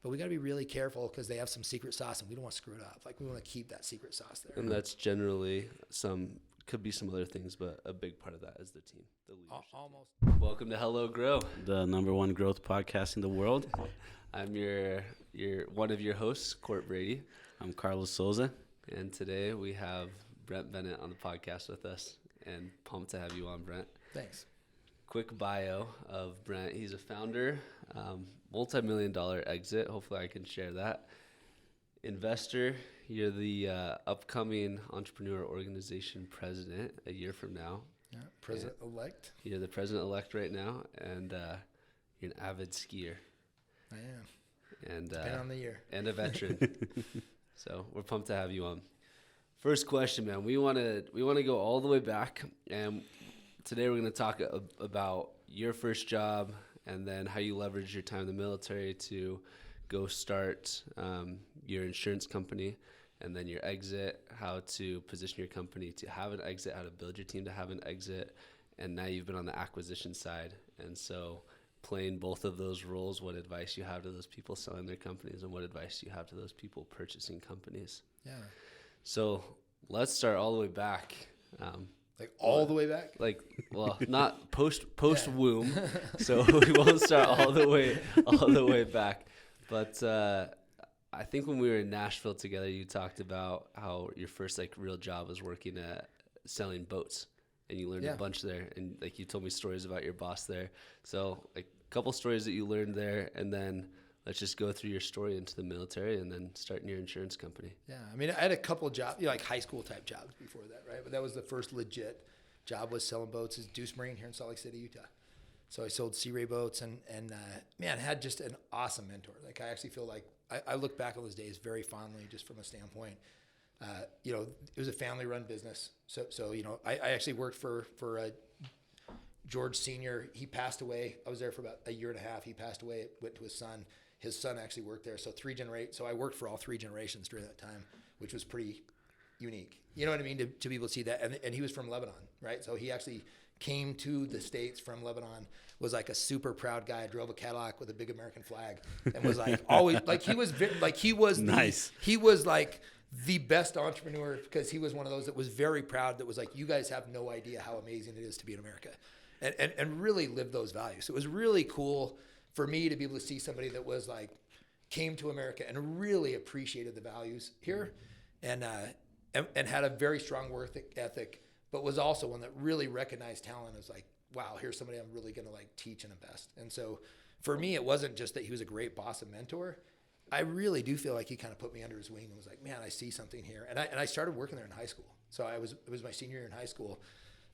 But we got to be really careful because they have some secret sauce and we don't want to screw it up. Like we want to keep that secret sauce there. And that's generally could be some other things, but a big part of that is the team, the leadership. Almost. Welcome to Hello Grow, the number one growth podcast in the world. I'm your one of your hosts, Court Brady. I'm Carlos Souza. And today we have Brent Bennett on the podcast with us, and pumped to have you on, Brent. Thanks. Quick bio of Brent. He's a founder, multi-million-dollar exit. Hopefully I can share that. Investor. You're the upcoming entrepreneur organization president a year from now. Yeah, president-elect. You're the president-elect right now, and you're an avid skier. I am. And depending on the year. And a veteran. So we're pumped to have you on. First question, man. We want to go all the way back, and today we're going to talk about your first job and then how you leveraged your time in the military to go start your insurance company, and then your exit, how to position your company to have an exit, how to build your team to have an exit, and now you've been on the acquisition side. And so playing both of those roles, what advice you have to those people selling their companies and what advice you have to those people purchasing companies. Yeah. So let's start all the way back. Like all the way back? Like, well, not post womb. So we won't start all the way back. But I think when we were in Nashville together, you talked about how your first real job was working at selling boats, and you learned a bunch there. And you told me stories about your boss there. So a couple stories that you learned there, and then let's just go through your story into the military and then starting your insurance company. Yeah, I mean, I had a couple of jobs, like high school type jobs before that, right? But that was the first legit job, was selling boats. Is Deuce Marine here in Salt Lake City, Utah. So I sold Sea Ray boats, and man, had just an awesome mentor. Like, I actually feel like I look back on those days very fondly, just from a standpoint. It was a family-run business. So I actually worked for George Sr. He passed away. I was there for about a year and a half. He passed away. It went to his son. His son actually worked there. So So I worked for all three generations during that time, which was pretty unique. You know what I mean? To be able to see that. And he was from Lebanon, right? So he actually came to the States from Lebanon, was like a super proud guy, drove a Cadillac with a big American flag, and was like always like he was nice. He was like the best entrepreneur, because he was one of those that was very proud, that was like, you guys have no idea how amazing it is to be in America, and really lived those values. So it was really cool for me to be able to see somebody that was like, came to America and really appreciated the values here, and had a very strong work ethic, but was also one that really recognized talent as like, wow, here's somebody I'm really going to like teach and invest. And so for me, it wasn't just that he was a great boss and mentor. I really do feel like he kind of put me under his wing and was like, man, I see something here. And I started working there in high school. So it was my senior year in high school.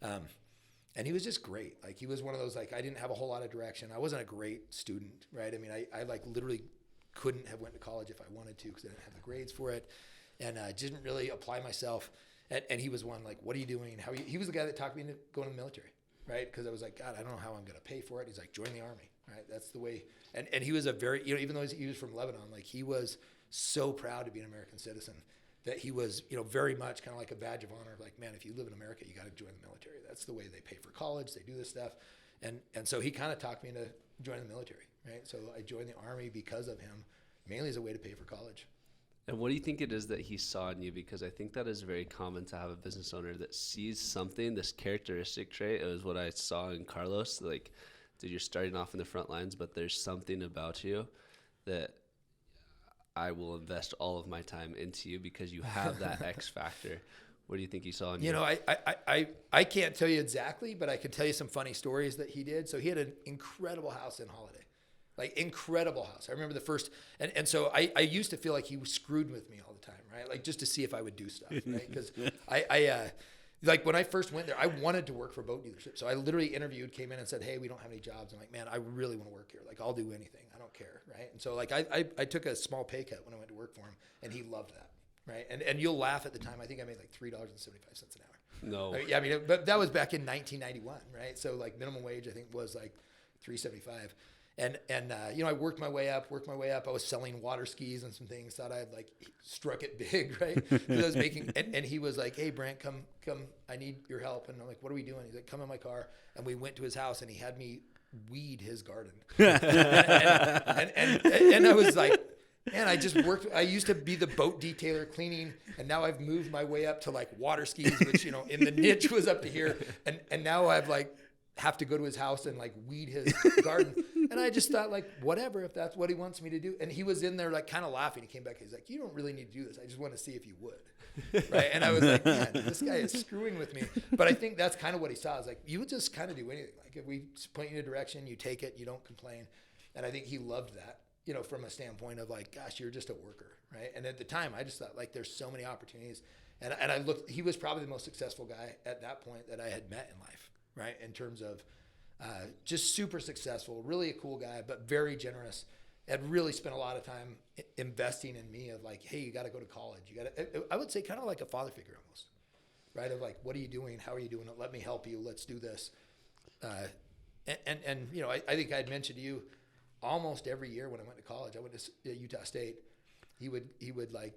And he was just great. Like, he was one of those, like, I didn't have a whole lot of direction. I wasn't a great student, right? I mean, I like literally couldn't have went to college if I wanted to, because I didn't have the grades for it, and didn't really apply myself. And he was one, like, what are you doing? He was the guy that talked me into going to the military, right? Because I was like, God, I don't know how I'm going to pay for it. He's like, join the Army, right? That's the way. And he was a very, even though he was from Lebanon, like, he was so proud to be an American citizen that he was, very much kind of like a badge of honor. Like, man, if you live in America, you got to join the military. That's the way they pay for college. They do this stuff. And so he kind of talked me into joining the military, right? So I joined the Army because of him, mainly as a way to pay for college. And what do you think it is that he saw in you? Because I think that is very common to have a business owner that sees something, this characteristic trait. It was what I saw in Carlos. Like, dude, you're starting off in the front lines, but there's something about you that I will invest all of my time into you because you have that X factor. What do you think he saw in you? I can't tell you exactly, but I can tell you some funny stories that he did. So he had an incredible house in Holiday. Like, incredible house. I remember the first, and so I used to feel like he was screwed with me all the time, right? Like, just to see if I would do stuff, right? Because like, when I first went there, I wanted to work for a boat dealership. So I literally interviewed, came in and said, hey, we don't have any jobs. I'm like, man, I really want to work here. Like, I'll do anything. I don't care, right? And so, like, I took a small pay cut when I went to work for him, and he loved that, right? And you'll laugh at the time. I think I made like $3.75 an hour. No. Yeah, I mean, but that was back in 1991, right? So, like, minimum wage, I think, was like $3.75. And I worked my way up. I was selling water skis and some things. Thought I had like struck it big, right? Because I was making. And he was like, "Hey, Brent, come. I need your help." And I'm like, "What are we doing?" He's like, "Come in my car." And we went to his house, and he had me weed his garden. and I was like, And I just worked. I used to be the boat detailer cleaning, and now I've moved my way up to like water skis, which, in the niche was up to here. And now I've like have to go to his house and like weed his garden. And I just thought like, whatever, if that's what he wants me to do. And he was in there like kind of laughing. He came back. He's like, you don't really need to do this. I just want to see if you would. Right. And I was like, man, this guy is screwing with me. But I think that's kind of what he saw. I was like, you would just kind of do anything. Like if we point you in a direction, you take it, you don't complain. And I think he loved that, from a standpoint of like, gosh, you're just a worker. Right. And at the time I just thought like, there's so many opportunities. And I looked, he was probably the most successful guy at that point that I had met in life. Right. In terms of just super successful, really a cool guy, but very generous. Had really spent a lot of time investing in me of like, hey, you got to go to college. You got to, I would say kind of like a father figure almost, right? Of like, what are you doing? How are you doing it? Let me help you. Let's do this. And I think I'd mentioned to you almost every year when I went to college, I went to Utah State. He would like,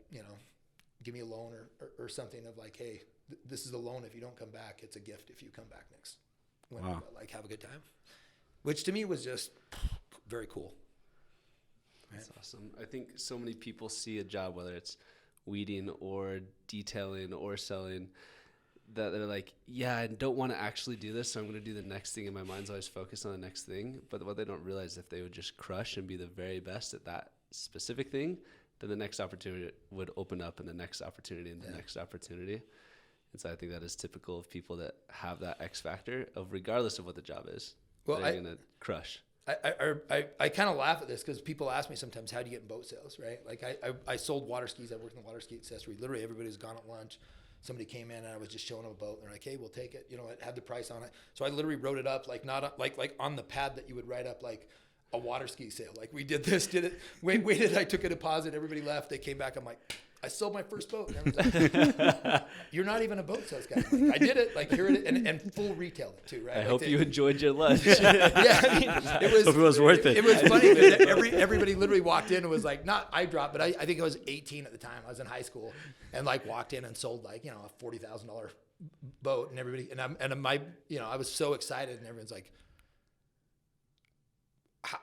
give me a loan or something of like, hey, this is a loan. If you don't come back, it's a gift if you come back next. Wow. Like have a good time, which to me was just very cool. Right? That's awesome. I think so many people see a job, whether it's weeding or detailing or selling, that they're like, yeah, I don't want to actually do this, so I'm going to do the next thing. And my mind's always focused on the next thing. But what they don't realize, if they would just crush and be the very best at that specific thing, then the next opportunity would open up, and the next opportunity, and the next opportunity. And so I think that is typical of people that have that X factor of, regardless of what the job is, they're going to crush. I kind of laugh at this because people ask me sometimes, how do you get in boat sales, right? Like I sold water skis. I worked in the water ski accessory. Literally everybody's gone at lunch. Somebody came in and I was just showing them a boat. And they're like, hey, we'll take it. It had the price on it. So I literally wrote it up like not like on the pad that you would write up like a water ski sale. Like we did this, did it, waited, I took a deposit. Everybody left. They came back. I'm like, I sold my first boat. And like, you're not even a boat sales guy. Like, I did it. Like here it is, and full retail it too, right? I hope you enjoyed your lunch. Yeah, I mean, Hope it was worth it. It was funny because everybody literally walked in and was like, not I dropped, but I think I was 18 at the time. I was in high school and like walked in and sold like a $40,000 boat, and everybody I was so excited, and everyone's like,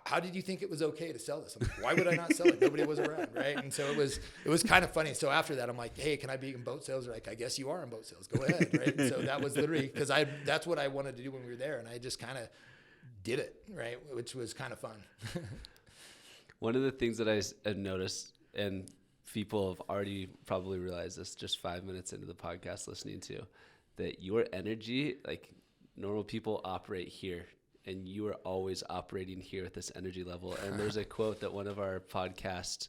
how did you think it was okay to sell this? I'm like, why would I not sell it? Nobody was around, right? And so it was kind of funny. So after that, I'm like, hey, can I be in boat sales? They're like, I guess you are in boat sales. Go ahead, right? And so that was literally because that's what I wanted to do when we were there, and I just kind of did it, right? Which was kind of fun. One of the things that I've noticed, and people have already probably realized this just 5 minutes into the podcast listening to, that your energy, like normal people operate here, and you are always operating here at this energy level. And there's a quote that one of our podcast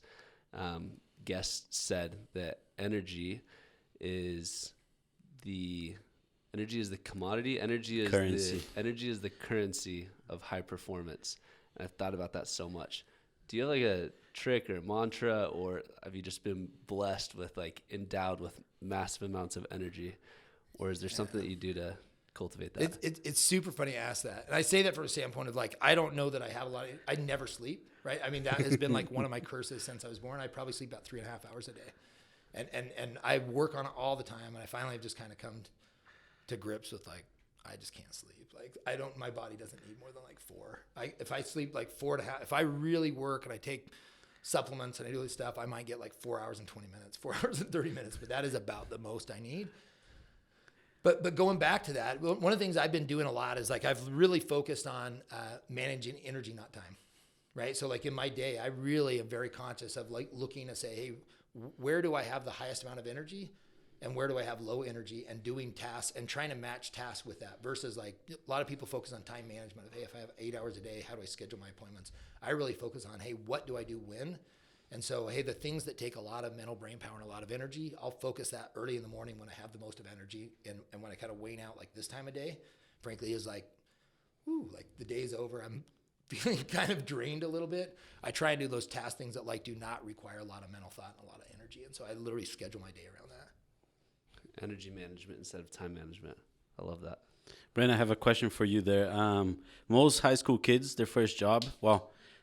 guests said, that energy is the commodity. Energy is currency. Energy is the currency of high performance. And I've thought about that so much. Do you have like a trick or a mantra, or have you just been blessed with, like, endowed with massive amounts of energy, or is there something that you do to cultivate that? It's super funny to ask that. And I say that from a standpoint of like, I don't know that I have I never sleep, right? I mean, that has been like one of my curses since I was born. I probably sleep about 3.5 hours a day. And I work on it all the time. And I finally have just kind of come to grips with like, I just can't sleep. Like my body doesn't need more than like 4. If I sleep like 4.5, if I really work and I take supplements and I do this stuff, I might get like 4 hours and 20 minutes, 4 hours and 30 minutes, but that is about the most I need. But going back to that, one of the things I've been doing a lot is like I've really focused on managing energy, not time, right? So like in my day, I really am very conscious of like looking to say, hey, where do I have the highest amount of energy, and where do I have low energy, and doing tasks and trying to match tasks with that versus like a lot of people focus on time management of, hey, if I have 8 hours a day, how do I schedule my appointments? I really focus on, hey, what do I do when? And so, hey, the things that take a lot of mental brain power and a lot of energy, I'll focus that early in the morning when I have the most of energy. And when I kind of wane out like this time of day, frankly, is like, ooh, like the day's over. I'm feeling kind of drained a little bit. I try and do those task things that like do not require a lot of mental thought and a lot of energy. And so I literally schedule my day around that. Energy management instead of time management. I love that. Brent, I have a question for you there. Most high school kids, their first job,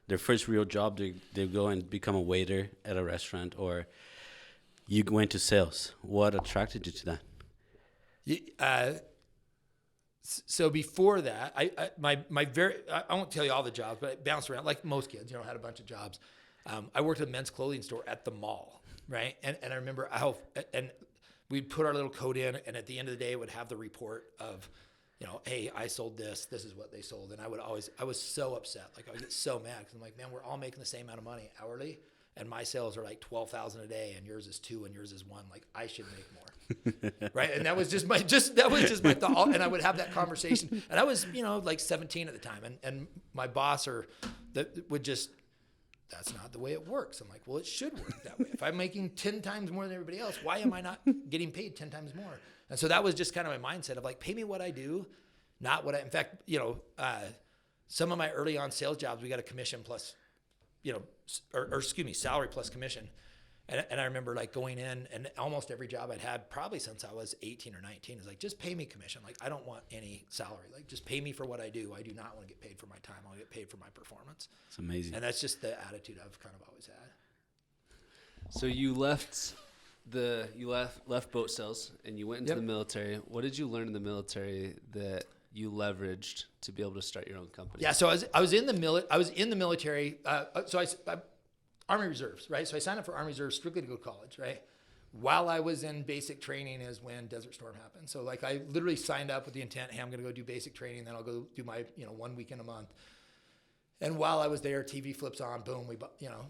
their first real job, they go and become a waiter at a restaurant, or you went to sales. What attracted you to that? So before that, I won't tell you all the jobs, but I bounced around like most kids, had a bunch of jobs. I worked at a men's clothing store at the mall, right? And I remember how, and we'd put our little code in, and at the end of the day, it would have the report of, you know, hey, I sold this. This is what they sold. And I was so upset. Like, I would get so mad because I'm like, man, we're all making the same amount of money hourly, and my sales are like 12,000 a day, and yours is 2, and yours is 1. Like, I should make more, right? And that was just my thought. And I would have that conversation, and I was, you know, like 17 at the time, and my boss would just, that's not the way it works. I'm like, well, it should work that way. If I'm making 10 times more than everybody else, why am I not getting paid 10 times more? And so that was just kind of my mindset of like, pay me what I do, not what in fact, you know, some of my early on sales jobs, we got a commission plus, you know, or excuse me, salary plus commission. And I remember like going in, and almost every job I'd had probably since I was 18 or 19 is like, just pay me commission. Like, I don't want any salary. Like, just pay me for what I do. I do not want to get paid for my time. I want to get paid for my performance. It's amazing. And that's just the attitude I've kind of always had. So you left boat sales and you went into the military. What did you learn in the military that you leveraged to be able to start your own company? Yeah, so I was in the military. So I Army Reserves, right? So I signed up for Army Reserves strictly to go to college, right? While I was in basic training is when Desert Storm happened. So like I literally signed up with the intent, hey, I'm going to go do basic training, then I'll go do my, you know, 1 weekend a month. And while I was there, TV flips on, boom, we, you know,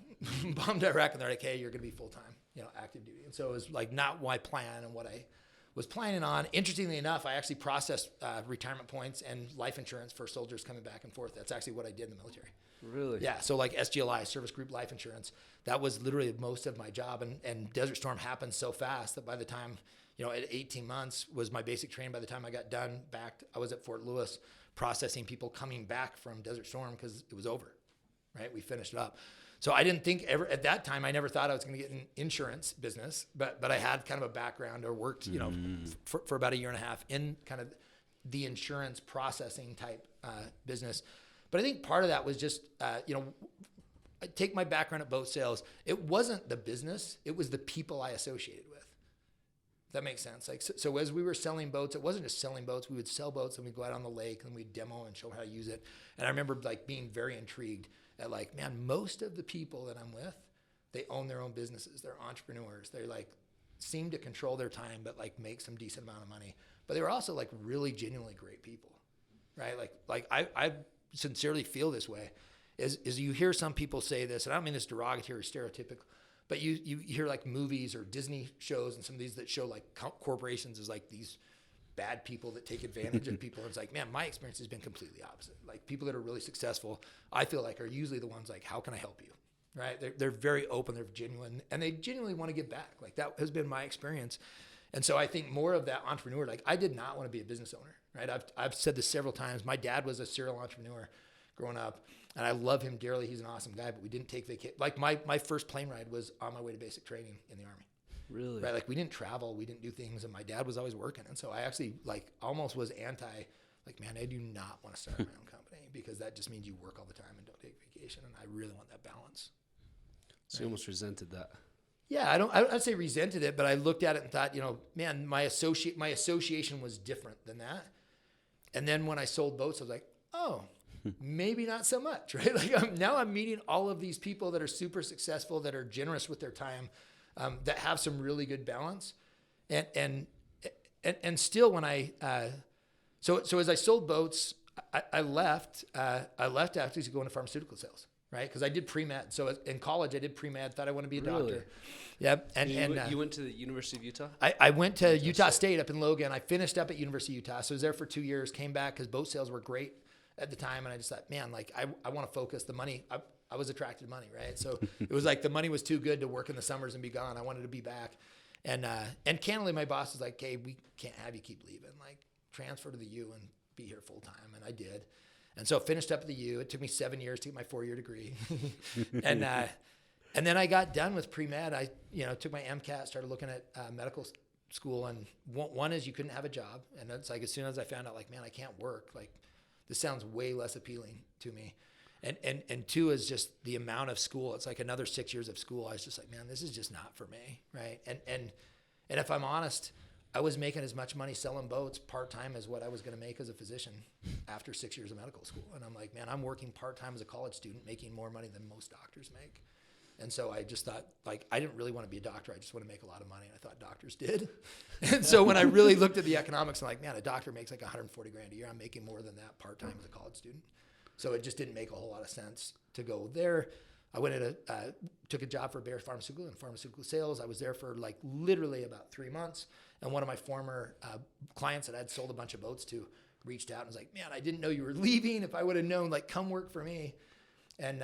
bombed Iraq, and they're like, hey, you're going to be full-time, you know, active duty. And so it was like not my plan and what I was planning on. Interestingly enough, I actually processed retirement points and life insurance for soldiers coming back and forth. That's actually what I did in the military. Really? Yeah. So like SGLI, Service Group Life Insurance, that was literally most of my job. And Desert Storm happened so fast that by the time, you know, at 18 months was my basic training. By the time I got done back, I was at Fort Lewis processing people coming back from Desert Storm because it was over, right? We finished it up. So I didn't think ever at that time, I never thought I was going to get an insurance business, but I had kind of a background or worked, you know, for about a year and a half in kind of the insurance processing type business. But I think part of that was just, you know, I take my background at boat sales. It wasn't the business, it was the people I associated with. If that makes sense. Like, so as we were selling boats, it wasn't just selling boats. We would sell boats and we'd go out on the lake and we'd demo and show how to use it. And I remember like being very intrigued at like, man, most of the people that I'm with, they own their own businesses. They're entrepreneurs. They like seem to control their time, but like make some decent amount of money. But they were also like really genuinely great people, right? Like I sincerely feel this way. Is you hear some people say this, and I don't mean this derogatory or stereotypical, but you hear like movies or Disney shows and some of these that show like corporations as like these bad people that take advantage of people. And it's like, man, my experience has been completely opposite. Like people that are really successful, I feel like are usually the ones like, how can I help you? Right? They're very open, they're genuine, and they genuinely want to give back. Like that has been my experience. And so I think more of that entrepreneur, like I did not want to be a business owner, right? I've said this several times. My dad was a serial entrepreneur growing up, and I love him dearly. He's an awesome guy, but we didn't take vacation. Like my first plane ride was on my way to basic training in the Army. Really? Right? Like we didn't travel, we didn't do things, and my dad was always working. And so I actually like almost was anti, like, man, I do not want to start my own company because that just means you work all the time and don't take vacation. And I really want that balance. So you almost resented that. Yeah, I'd say resented it, but I looked at it and thought, you know, man, my association was different than that. And then when I sold boats, I was like, oh, maybe not so much, right? Like now I'm meeting all of these people that are super successful, that are generous with their time, that have some really good balance. And still when so as I sold boats, I left after to go into pharmaceutical sales. Right, because I did pre-med. So in college, I did pre-med. Thought I wanted to be a doctor. Yep. And you went to the University of Utah? I went to Utah State up in Logan. I finished up at University of Utah. So I was there for 2 years. Came back because boat sales were great at the time, and I just thought, man, like I want to focus. The money, I was attracted to money, right? So it was like the money was too good to work in the summers and be gone. I wanted to be back, and candidly, my boss was like, "Hey, we can't have you keep leaving. Like transfer to the U and be here full time," and I did. And so I finished up at the U. It took me 7 years to get my 4-year degree. And then I got done with pre-med. I took my MCAT, started looking at medical school. And one is you couldn't have a job. And it's like as soon as I found out, like, man, I can't work. Like this sounds way less appealing to me. And two is just the amount of school. It's like another 6 years of school. I was just like, man, this is just not for me, right? And if I'm honest, I was making as much money selling boats part-time as what I was going to make as a physician after 6 years of medical school. And I'm like, man, I'm working part-time as a college student, making more money than most doctors make. And so I just thought, like, I didn't really want to be a doctor. I just want to make a lot of money. And I thought doctors did. And so when I really looked at the economics, I'm like, man, a doctor makes like 140 grand a year. I'm making more than that part-time as a college student. So it just didn't make a whole lot of sense to go there. I went in took a job for Bayer Pharmaceutical in pharmaceutical sales. I was there for like literally about 3 months. And one of my former clients that I'd sold a bunch of boats to reached out and was like, man, I didn't know you were leaving. If I would have known, like, come work for me. And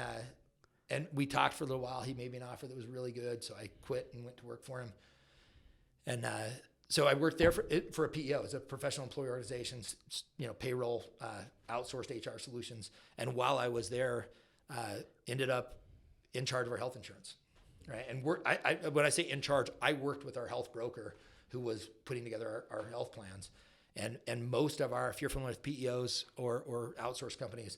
we talked for a little while. He made me an offer that was really good. So I quit and went to work for him. And so I worked there for a PEO. It's a professional employee organization, payroll, outsourced HR solutions. And while I was there, ended up in charge of our health insurance, right? And when I say in charge, I worked with our health broker who was putting together our health plans. And most of if you're familiar with PEOs or outsourced companies,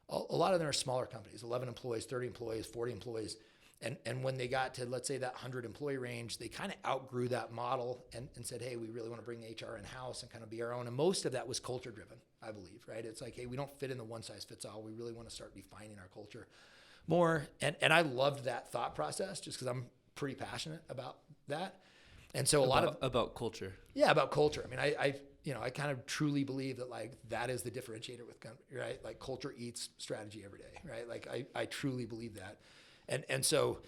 a lot of them are smaller companies, 11 employees, 30 employees, 40 employees. And when they got to, let's say, that 100 employee range, they kind of outgrew that model and said, hey, we really want to bring HR in-house and kind of be our own. And most of that was culture driven, I believe, right? It's like, hey, we don't fit in the one size fits all. We really want to start defining our culture more. And I loved that thought process just because I'm pretty passionate about that. And so about culture. Yeah, about culture. I mean, I kind of truly believe that, like, that is the differentiator with company, right? Like, culture eats strategy every day, right? Like, I truly believe that. And so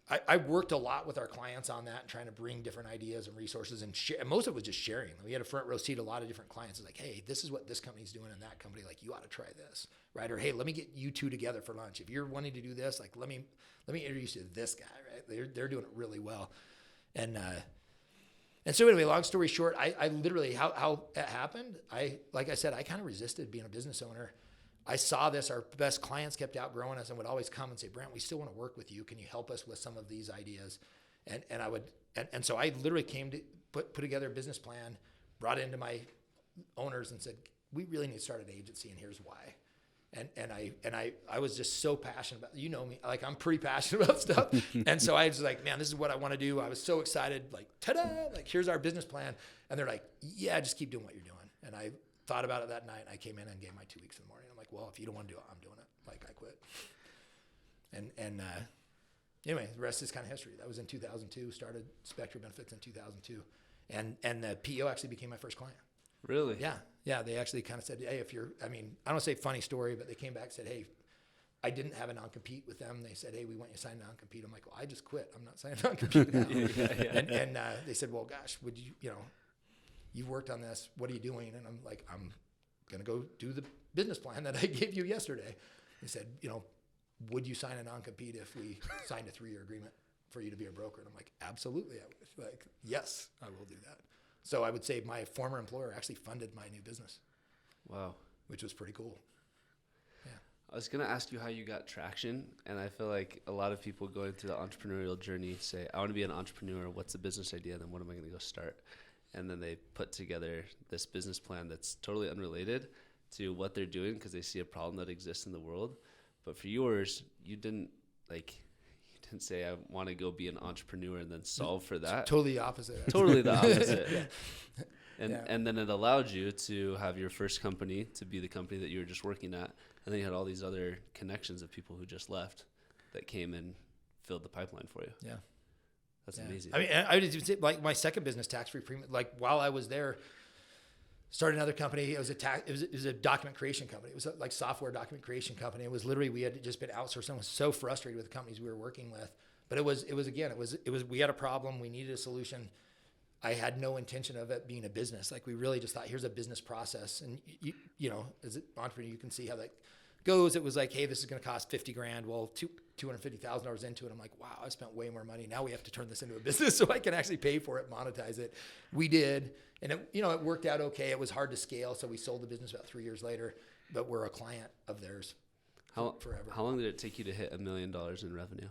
I worked a lot with our clients on that and trying to bring different ideas and resources and share. And most of it was just sharing. We had a front row seat, a lot of different clients. It's like, hey, this is what this company's doing and that company. Like, you ought to try this, right? Or, hey, let me get you two together for lunch. If you're wanting to do this, like, let me introduce you to this guy, right? They're doing it really well. And so anyway, long story short, I literally, how it happened, like I said, I kind of resisted being a business owner. I saw this, our best clients kept outgrowing us and would always come and say, Brent, we still want to work with you. Can you help us with some of these ideas? And so I literally came to put together a business plan, brought it into my owners and said, we really need to start an agency and here's why. And I was just so passionate about, you know me, like, I'm pretty passionate about stuff. And so I was like, man, this is what I want to do. I was so excited, like, ta-da, like, here's our business plan. And they're like, yeah, just keep doing what you're doing. And I thought about it that night. I came in and gave my 2 weeks in the morning. I'm like, well, if you don't want to do it, I'm doing it. Like, I quit. And anyway, the rest is kind of history. That was in 2002, started Spectra Benefits in 2002. And the PEO actually became my first client. Really? Yeah. They actually kind of said, hey, I don't want to say funny story, but they came back and said, hey, I didn't have a non-compete with them. They said, hey, we want you to sign a non-compete. I'm like, well, I just quit. I'm not signing a non-compete now. And they said, well, gosh, would you, you've worked on this. What are you doing? And I'm like, I'm going to go do the business plan that I gave you yesterday. They said, would you sign a non-compete if we signed a 3-year agreement for you to be a broker? And I'm like, absolutely. I would. Like, yes, I will do that. So I would say my former employer actually funded my new business. Wow. Which was pretty cool. Yeah. I was going to ask you how you got traction. And I feel like a lot of people going through the entrepreneurial journey say, I want to be an entrepreneur. What's the business idea? Then what am I going to go start? And then they put together this business plan that's totally unrelated to what they're doing because they see a problem that exists in the world. But for yours, you didn't say, I want to go be an entrepreneur and then solve for that. Totally the opposite. Totally the opposite. Yeah. And then it allowed you to have your first company to be the company that you were just working at. And then you had all these other connections of people who just left that came and filled the pipeline for you. Yeah. That's amazing. I mean, I would say, like, my second business, tax-free premium, like, while I was there, started another company. It was a document creation company. It was like software document creation company. It was literally, we had just been outsourced. I was so frustrated with the companies we were working with, but it was we had a problem. We needed a solution. I had no intention of it being a business. Like, we really just thought, here's a business process. And as an entrepreneur, you can see how that goes. It was like, hey, this is going to cost $50,000. Well, $250,000 into it. I'm like, wow, I spent way more money. Now we have to turn this into a business so I can actually pay for it, monetize it. We did. And it worked out okay. It was hard to scale. So we sold the business about 3 years later, but we're a client of theirs forever. How long did it take you to hit $1 million in revenue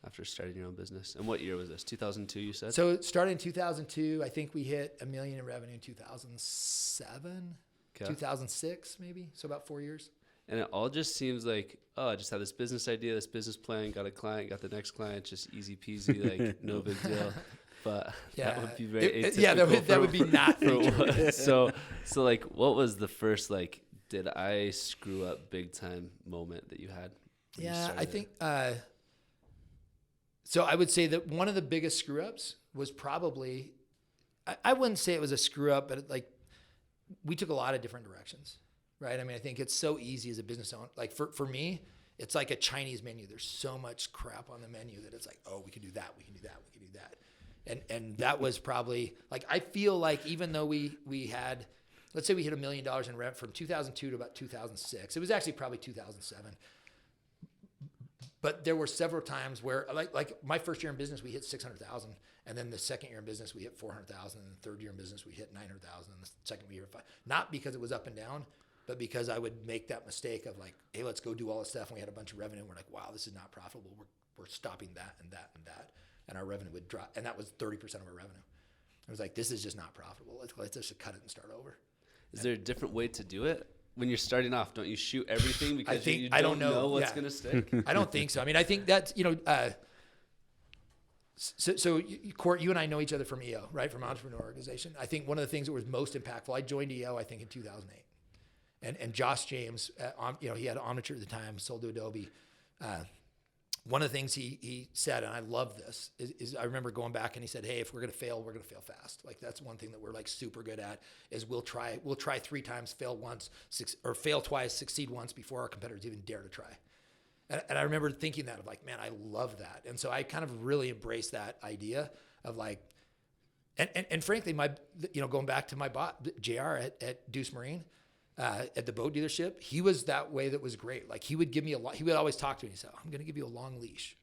after starting your own business? And what year was this? 2002, you said? So it started in 2002. I think we hit $1 million in revenue in 2007, 2006, maybe. So about 4 years. And it all just seems like, I just had this business idea, this business plan, got a client, got the next client, just easy peasy, like no big deal. But that would be very atypical. That would be not featured. So like, what was the first, like, did I screw up big time moment that you had? Yeah, I think So I would say that one of the biggest screw ups was probably, I wouldn't say it was a screw up, but like we took a lot of different directions, right? I mean, I think it's so easy as a business owner. Like for me, it's like a Chinese menu. There's so much crap on the menu that it's like, oh, we can do that, we can do that, we can do that. And that was probably like, I feel like even though we had, let's say we hit $1 million in rent from 2002 to about 2006, it was actually probably 2007. But there were several times where, like my first year in business, we hit 600,000, and then the second year in business, we hit 400,000, and the third year in business, we hit 900,000, and the second year, not because it was up and down, but because I would make that mistake of like, hey, let's go do all this stuff, and we had a bunch of revenue, and we're like, wow, this is not profitable. We're stopping that and that and that, and our revenue would drop, and that was 30% of our revenue. I was like, this is just not profitable. Let's just cut it and start over. Is there a different way to do it? When you're starting off, don't you shoot everything because you don't know what's going to stick? I don't think so. I mean, I think that's, so Court, you and I know each other from EO, right? From Entrepreneur Organization. I think one of the things that was most impactful, I joined EO, I think in 2008. And Josh James, he had Omniture at the time, sold to Adobe. One of the things he said, and I love this, is I remember going back and he said, hey, if we're going to fail, we're going to fail fast. Like that's one thing that we're like super good at is we'll try 3 times, fail once, or fail twice, succeed once before our competitors even dare to try. And I remember thinking that of like, man, I love that. And so I kind of really embraced that idea of like, and frankly, going back to my boss, JR at Deuce Marine, at the boat dealership, he was that way. That was great. Like he would give me he would always talk to me. He said, I'm going to give you a long leash.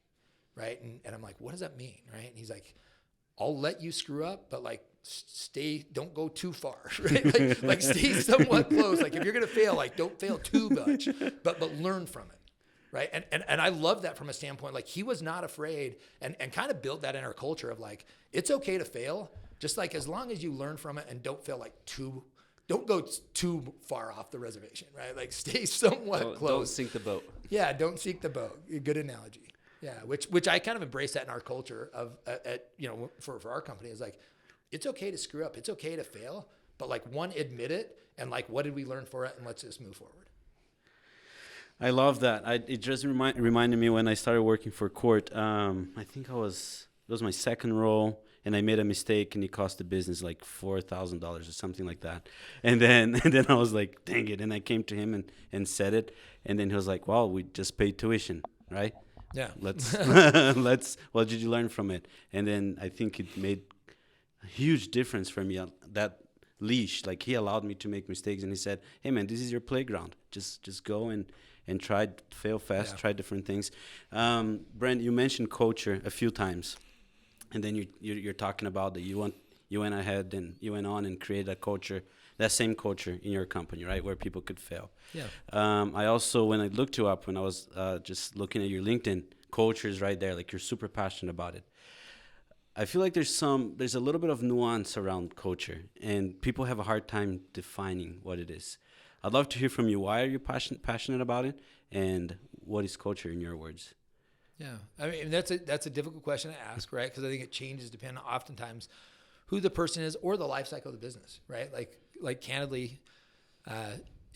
Right. And I'm like, what does that mean? Right. And he's like, I'll let you screw up, but like don't go too far. Right. Like stay somewhat close. Like if you're going to fail, like don't fail too much, but learn from it. Right. And I love that from a standpoint, like he was not afraid and kind of built that in our culture of like, it's okay to fail. Just like, as long as you learn from it and don't fail like don't go too far off the reservation, right? Like stay somewhat close. Don't sink the boat. Yeah, don't sink the boat. Good analogy. Yeah, which I kind of embrace that in our culture of, for our company is like, it's okay to screw up. It's okay to fail, but like admit it. And like, what did we learn for it? And let's just move forward. I love that. It just reminded me when I started working for Court. I think it was my second role. And I made a mistake, and it cost the business like $4,000 or something like that. And then I was like, dang it! And I came to him and said it. And then he was like, well, we just paid tuition, right? Yeah. Let's what did you learn from it? And then I think it made a huge difference for me. That leash, like he allowed me to make mistakes, and he said, hey man, this is your playground. Just go and try, fail fast, try different things. Brent, you mentioned culture a few times. And then you're talking about that you went ahead and you went on and created a culture, that same culture in your company, right, where people could fail. Yeah. I also, when I looked you up, when I was just looking at your LinkedIn, culture is right there. Like you're super passionate about it. I feel like there's a little bit of nuance around culture, and people have a hard time defining what it is. I'd love to hear from you. Why are you passionate about it, and what is culture in your words? Yeah, I mean that's a difficult question to ask, right? Because I think it changes depending oftentimes who the person is or the life cycle of the business, right? Like candidly,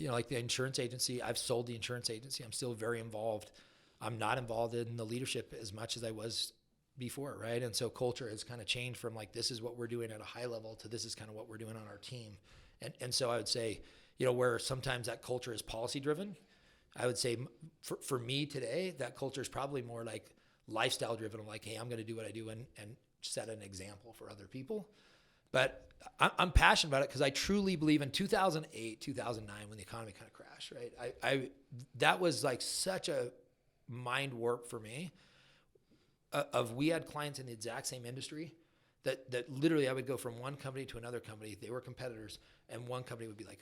like the insurance agency, I've sold the insurance agency. I'm still very involved. I'm not involved in the leadership as much as I was before, right? And so culture has kind of changed from like this is what we're doing at a high level to this is kind of what we're doing on our team, and so I would say, where sometimes that culture is policy driven. I would say for me today, that culture is probably more like lifestyle driven. I'm like, hey, I'm going to do what I do and set an example for other people. But I'm passionate about it because I truly believe in 2008, 2009, when the economy kind of crashed, right? That was like such a mind warp for me we had clients in the exact same industry that literally I would go from one company to another company. They were competitors, and one company would be like,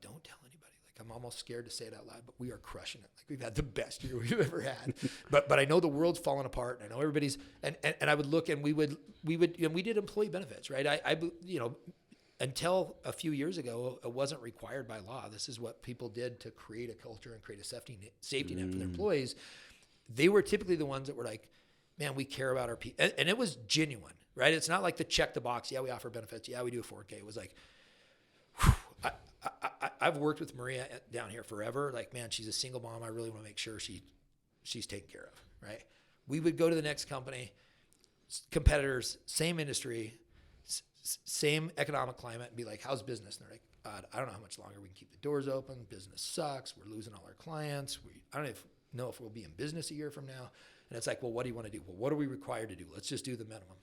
don't tell anybody. I'm almost scared to say it out loud, but we are crushing it. Like we've had the best year we've ever had. But I know the world's falling apart, and I know everybody's and I would look and we did employee benefits, right? I until a few years ago, it wasn't required by law. This is what people did to create a culture and create a safety net for their employees. They were typically the ones that were like, man, we care about our people, and it was genuine, right? It's not like the check the box. Yeah, we offer benefits. Yeah, we do a 4K. It was like, whew, I've worked with Maria down here forever. Like, man, she's a single mom. I really want to make sure she's taken care of, right? we would go to the next company, competitors, same industry, same economic climate, and be like, how's business? And they're like, I don't know how much longer we can keep the doors open. Business sucks. We're losing all our clients. I don't know if we'll be in business a year from now. And it's like, well, what do you want to do? Well, what are we required to do? Let's just do the minimum,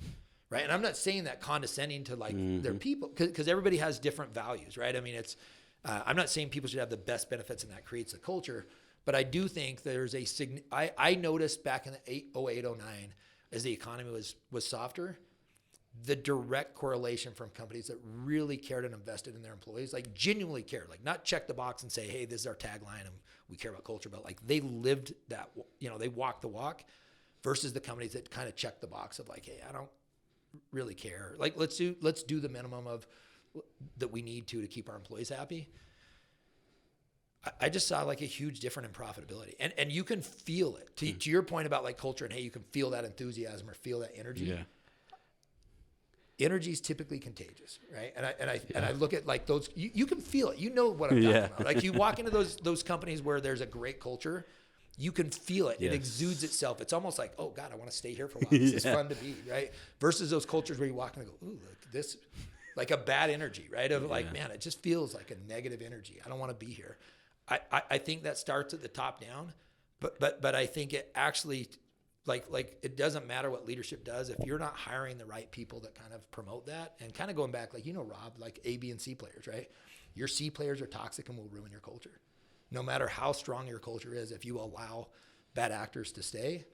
right? And I'm not saying that condescending to like their people, because everybody has different values, right? I mean, I'm not saying people should have the best benefits and that creates a culture, but I do think there's I noticed back in the 08, 09, as the economy was softer, the direct correlation from companies that really cared and invested in their employees, like genuinely cared, like not check the box and say, hey, this is our tagline and we care about culture, but like they lived that, they walked the walk, versus the companies that kind of check the box of like, hey, I don't really care. Like, let's do the minimum of that we need to keep our employees happy. I just saw like a huge difference in profitability, and you can feel it to your point about like culture and, hey, you can feel that enthusiasm or feel that energy. Yeah. Energy is typically contagious, right? And I look at like those, you can feel it. You know what I'm talking about. Like you walk into those companies where there's a great culture, you can feel it. It exudes itself. It's almost like, oh God, I want to stay here for a while. This is fun to be, right? Versus those cultures where you walk in and go, ooh, look, this, like a bad energy, right? Of like, man, it just feels like a negative energy. I don't want to be here. I think that starts at the top down, but I think it actually, like it doesn't matter what leadership does if you're not hiring the right people that kind of promote that. And kind of going back, like, Rob, like A, B, and C players, right? Your C players are toxic and will ruin your culture. No matter how strong your culture is, if you allow bad actors to stay,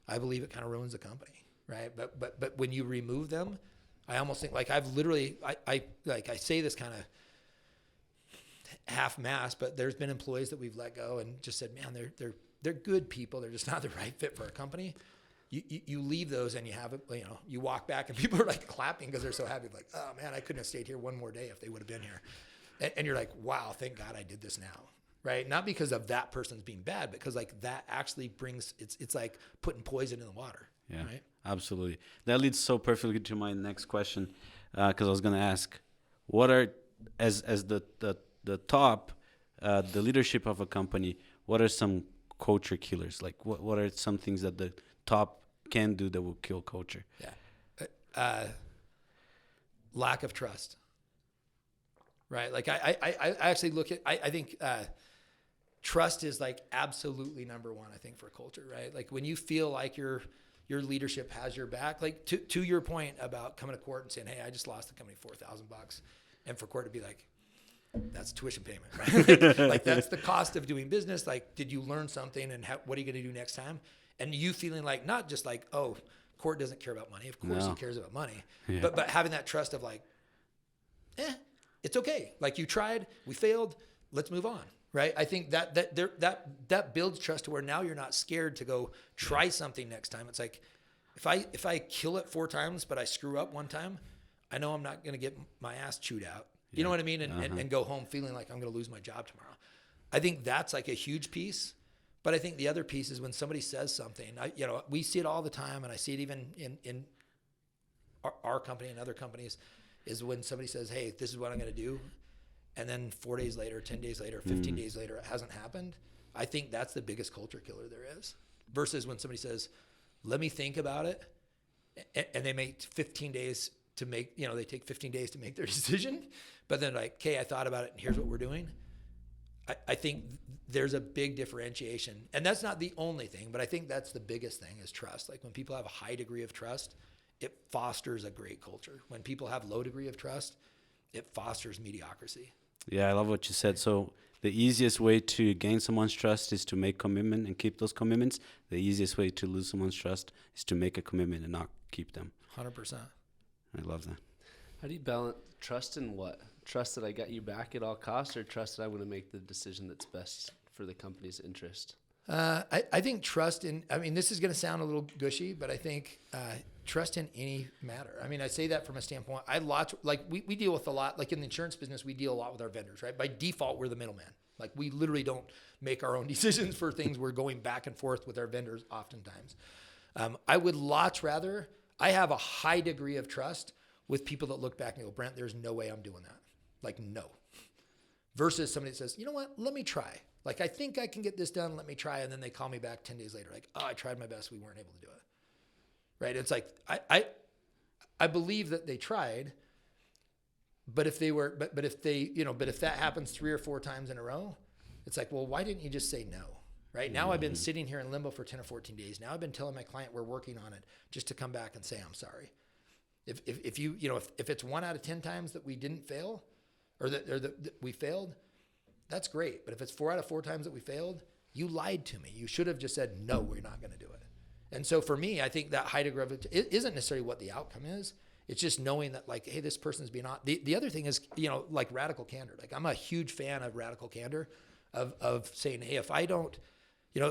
I believe it kind of ruins the company, right? But when you remove them, I almost think like I've literally, I say this kind of half-mast, but there's been employees that we've let go and just said, man, they're good people. They're just not the right fit for our company. You leave those and you have it, you walk back and people are like clapping because they're so happy. Like, oh man, I couldn't have stayed here one more day if they would have been here. And you're like, wow, thank God I did this now. Right? Not because of that person's being bad, but because like that actually brings, it's like putting poison in the water. Yeah, right? Absolutely. That leads so perfectly to my next question. Cause I was going to ask, what are, as the top, the leadership of a company, what are some culture killers? Like what are some things that the top can do that will kill culture? Yeah. Lack of trust. Right. Like I actually look at, I think, trust is like absolutely number one, I think, for culture, right? Like when you feel like your leadership has your back, like to your point about coming to court and saying, hey, I just lost the company $4,000, and for court to be like, that's tuition payment, right? Like that's the cost of doing business. Like, did you learn something, and what are you going to do next time? And you feeling like, not just like, oh, court doesn't care about money. Of course he cares about money, but having that trust of like, it's okay. Like you tried, we failed, let's move on. Right. I think that builds trust to where now you're not scared to go try something next time. It's like, if I kill it 4 times, but I screw up 1 time, I know I'm not going to get my ass chewed out. You know what I mean? And go home feeling like I'm going to lose my job tomorrow. I think that's like a huge piece. But I think the other piece is when somebody says something, we see it all the time. And I see it even in our company and other companies, is when somebody says, hey, this is what I'm going to do. And then 4 days later, 10 days later, 15 days later, it hasn't happened. I think that's the biggest culture killer there is. Versus when somebody says, let me think about it. And they make 15 days to make, they take 15 days to make their decision. But then like, okay, I thought about it and here's what we're doing. I think there's a big differentiation. And that's not the only thing, but I think that's the biggest thing is trust. Like when people have a high degree of trust, it fosters a great culture. When people have low degree of trust, it fosters mediocrity. Yeah, I love what you said. So the easiest way to gain someone's trust is to make commitment and keep those commitments. The easiest way to lose someone's trust is to make a commitment and not keep them. 100%. I love that. How do you balance trust in what? Trust that I got you back at all costs, or trust that I'm going to make the decision that's best for the company's interest? I think trust in, this is going to sound a little gushy, but I think trust in any matter. I say that from a standpoint, we deal with a lot, like in the insurance business, we deal a lot with our vendors, right? By default, we're the middleman. Like we literally don't make our own decisions for things. We're going back and forth with our vendors oftentimes. I would lots rather, I have a high degree of trust with people that look back and go, Brent, there's no way I'm doing that. Like, no. Versus somebody that says, you know what, let me try. Like, I think I can get this done. Let me try. And then they call me back 10 days later. Like, oh, I tried my best. We weren't able to do it. right? It's like, I believe that they tried, but if that happens 3 or 4 times in a row, it's like, well, why didn't you just say no? Right now, I've been sitting here in limbo for 10 or 14 days. Now I've been telling my client we're working on it just to come back and say, I'm sorry. If it's 1 out of 10 times that we didn't fail or that we failed, that's great. But if it's 4 out of 4 times that we failed, you lied to me. You should have just said, no, we're not going to do it. And so for me, I think that high degree of it isn't necessarily what the outcome is. It's just knowing that, like, hey, this person's being on. The other thing is, like radical candor. Like, I'm a huge fan of radical candor, of saying, hey, if I don't,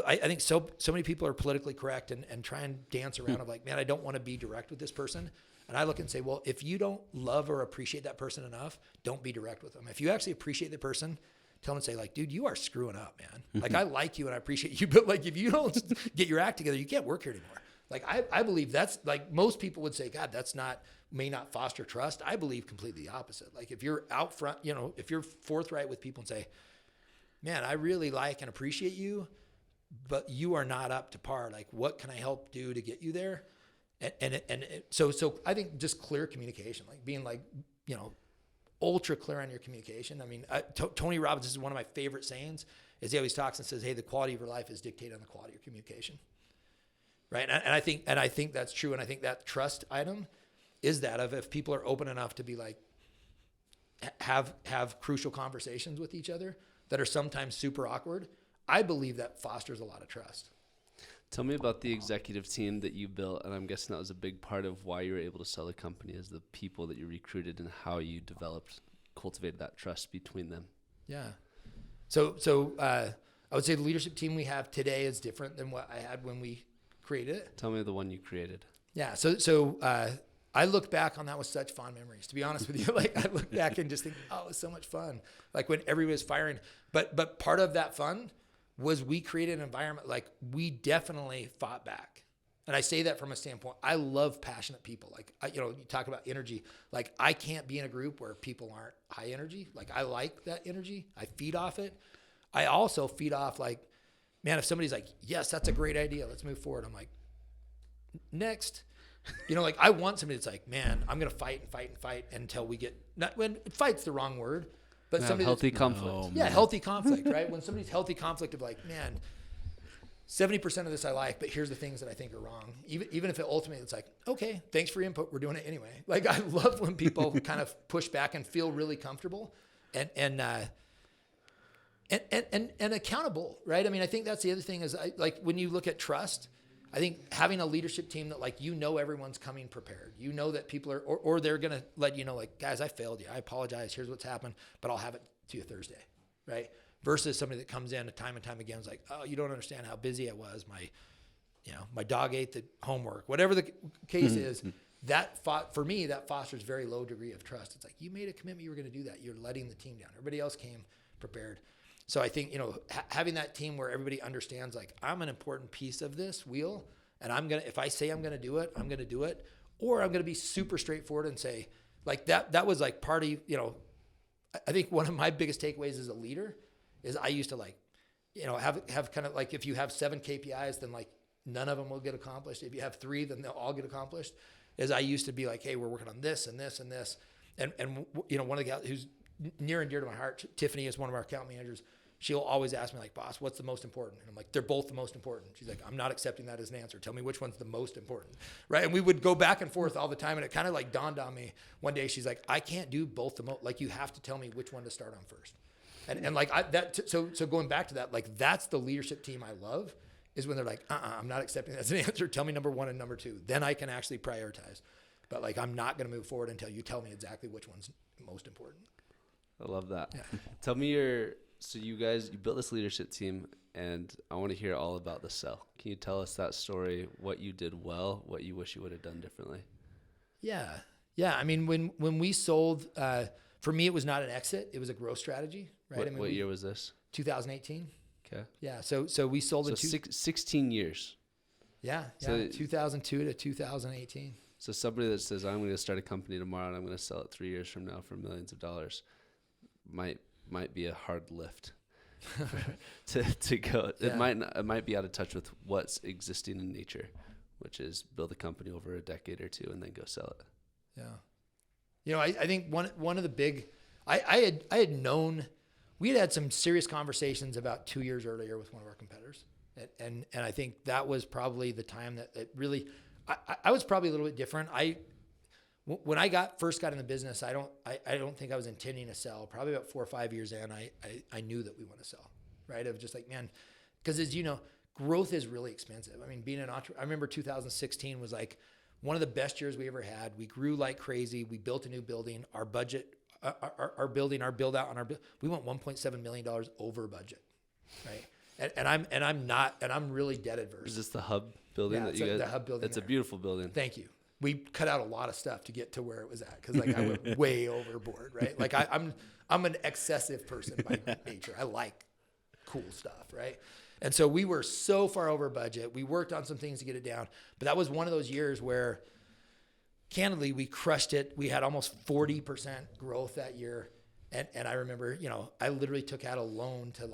I think so many people are politically correct and try and dance around of like, man, I don't want to be direct with this person. And I look and say, well, if you don't love or appreciate that person enough, don't be direct with them. If you actually appreciate the person, tell them and say, like, dude, you are screwing up, man. Like, I like you and I appreciate you, but like, if you don't get your act together, you can't work here anymore. Like, I believe that's, like, most people would say, God, may not foster trust. I believe completely the opposite. Like, if you're out front, if you're forthright with people and say, man, I really like and appreciate you, but you are not up to par. Like, what can I help do to get you there? So I think just clear communication, like being like, ultra clear on your communication. I mean, Tony Robbins, is one of my favorite sayings, is he always talks and says, hey, the quality of your life is dictated on the quality of your communication. Right. And I think that's true. And I think that trust item is that of, if people are open enough to be like, have crucial conversations with each other that are sometimes super awkward, I believe that fosters a lot of trust. Tell me about the executive team that you built, and I'm guessing that was a big part of why you were able to sell the company, is the people that you recruited and how you cultivated that trust between them. Yeah. So I would say the leadership team we have today is different than what I had when we created it. Tell me the one you created. Yeah. So I look back on that with such fond memories, to be honest with you. Like, I look back and just think, oh, it was so much fun. Like, when everybody was firing, but part of that fun was we created an environment, like, we definitely fought back. And I say that from a standpoint, I love passionate people. Like, you talk about energy. Like, I can't be in a group where people aren't high energy. Like, I like that energy. I feed off it. I also feed off, like, man, if somebody's like, yes, that's a great idea, let's move forward. I'm like, next. Like, I want somebody that's like, man, I'm going to fight and fight and fight until we get, fight's the wrong word. But somebody healthy conflict. Healthy conflict, right? When somebody's healthy conflict of like, man, 70% of this I like, but here's the things that I think are wrong. Even if it ultimately it's like, okay, thanks for your input, we're doing it anyway. Like, I love when people kind of push back and feel really comfortable and accountable, right? I mean, I think that's the other thing is, like, when you look at trust, I think having a leadership team that, like, everyone's coming prepared. That people are, or they're going to let you know, like, guys, I failed you. I apologize. Here's what's happened, but I'll have it to you Thursday, right? Versus somebody that comes in time and time again is like, oh, you don't understand how busy I was. My dog ate the homework, whatever the case is. For me, that fosters very low degree of trust. It's like, you made a commitment, you were going to do that. You're letting the team down. Everybody else came prepared. So I think, having that team where everybody understands, like, I'm an important piece of this wheel, and if I say I'm going to do it, I'm going to do it, or I'm going to be super straightforward and say, like, that was like part of, I think one of my biggest takeaways as a leader is I used to, like, have kind of like, if you have 7 KPIs, then, like, none of them will get accomplished. If you have 3, then they'll all get accomplished. As I used to be like, hey, we're working on this and this and this. And one of the guys who's near and dear to my heart, Tiffany, is one of our account managers. She'll always ask me, like, boss, what's the most important? And I'm like, they're both the most important. She's like, I'm not accepting that as an answer. Tell me which one's the most important, right? And we would go back and forth all the time. And it kind of, like, dawned on me one day. She's like, I can't do both like, you have to tell me which one to start on first. And like, so going back to that, like, that's the leadership team I love, is when they're like, I'm not accepting that as an answer. Tell me number 1 and number 2. Then I can actually prioritize. But, like, I'm not going to move forward until you tell me exactly which one's most important. I love that. Yeah. Tell me so you built this leadership team, and I want to hear all about the sell. Can you tell us that story, what you did well, what you wish you would have done differently? Yeah. I mean, when we sold, for me, it was not an exit. It was a growth strategy, right? What year was this? 2018. Okay. Yeah. So we sold in 16 years. Yeah. So 2002 to 2018. So somebody that says, I'm going to start a company tomorrow and I'm going to sell it 3 years from now for millions of dollars might be a hard lift to go. Yeah. It might be out of touch with what's existing in nature. which is build a company over a decade or two and then go sell it. Yeah. I think one of the big, I had known, we had some serious conversations about 2 years earlier with one of our competitors. And I think that was probably the time that it really, I was probably a little bit different. When I first got in the business, I don't think I was intending to sell. Probably about 4 or 5 years in, I knew that we want to sell, right? It was just like, man, because as you know, growth is really expensive. I mean, being an entrepreneur, I remember 2016 was like one of the best years we ever had. We grew like crazy. We built a new building. Our budget, our build out on we went $1.7 million over budget, right? And I'm really debt adverse. Is this the hub building? Yeah, that you guys, the hub building. It's a beautiful building. Thank you. We cut out a lot of stuff to get to where it was at because like I went way overboard, right? Like I'm an excessive person by nature. I like cool stuff, right? And so we were so far over budget. We worked on some things to get it down, but that was one of those years where, candidly, we crushed it. We had almost 40% growth that year, and I remember, I literally took out a loan to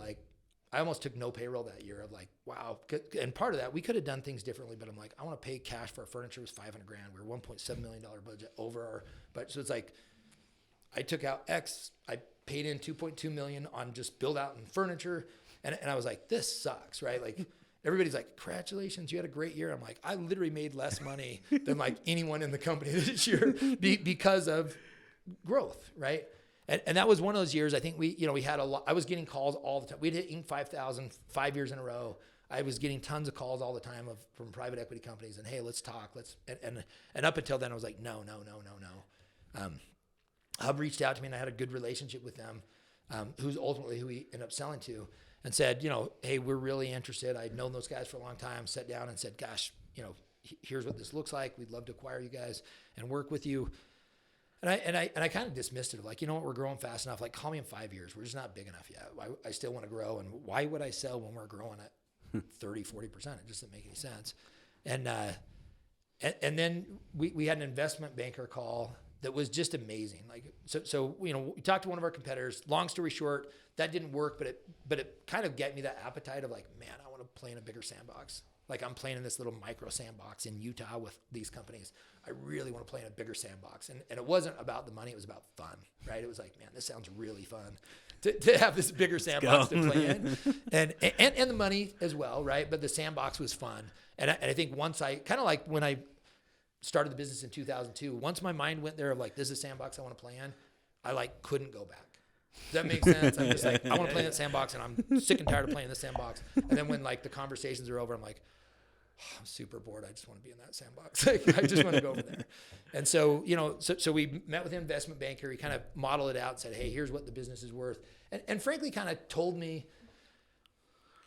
I almost took no payroll that year of like, wow. And part of that, we could have done things differently, but I'm like, I want to pay cash for our furniture. It was $500,000. We were $1.7 million budget over our budget. So it's like, I took out X, I paid in 2.2 million on just build out and furniture. And I was like, this sucks, right? Like everybody's like, congratulations, you had a great year. I'm like, I literally made less money than like anyone in the company this year because of growth, right? And that was one of those years. I think we had a lot. I was getting calls all the time. We'd hit Inc. 5000 5 years in a row. I was getting tons of calls all the time from private equity companies and, hey, let's talk. And up until then I was like, no. Hub reached out to me and I had a good relationship with them, who's ultimately who we ended up selling to, and said, hey, we're really interested. I'd known those guys for a long time, sat down and said, gosh, here's what this looks like. We'd love to acquire you guys and work with you. And I kind of dismissed it, like, we're growing fast enough. Like, call me in 5 years. We're just not big enough yet. I still want to grow. And why would I sell when we're growing at 30, 40%? It just didn't make any sense. And then we had an investment banker call that was just amazing. Like, so we talked to one of our competitors. Long story short, that didn't work, but it kind of got me that appetite of like, man, I want to play in a bigger sandbox. Like I'm playing in this little micro sandbox in Utah with these companies. I really want to play in a bigger sandbox. And it wasn't about the money. It was about fun, right? It was like, man, this sounds really fun to have this bigger sandbox to play in. And the money as well, right? But the sandbox was fun. And I think once I, kind of like when I started the business in 2002, once my mind went there of like, this is a sandbox I want to play in, I like couldn't go back. Does that make sense? I'm just like, I want to play in that sandbox and I'm sick and tired of playing in this sandbox. And then when like the conversations are over, I'm like, I'm super bored. I just want to be in that sandbox. Like, I just want to go over there. And so, so we met with an investment banker. He kind of modeled it out and said, hey, here's what the business is worth. And frankly, kind of told me,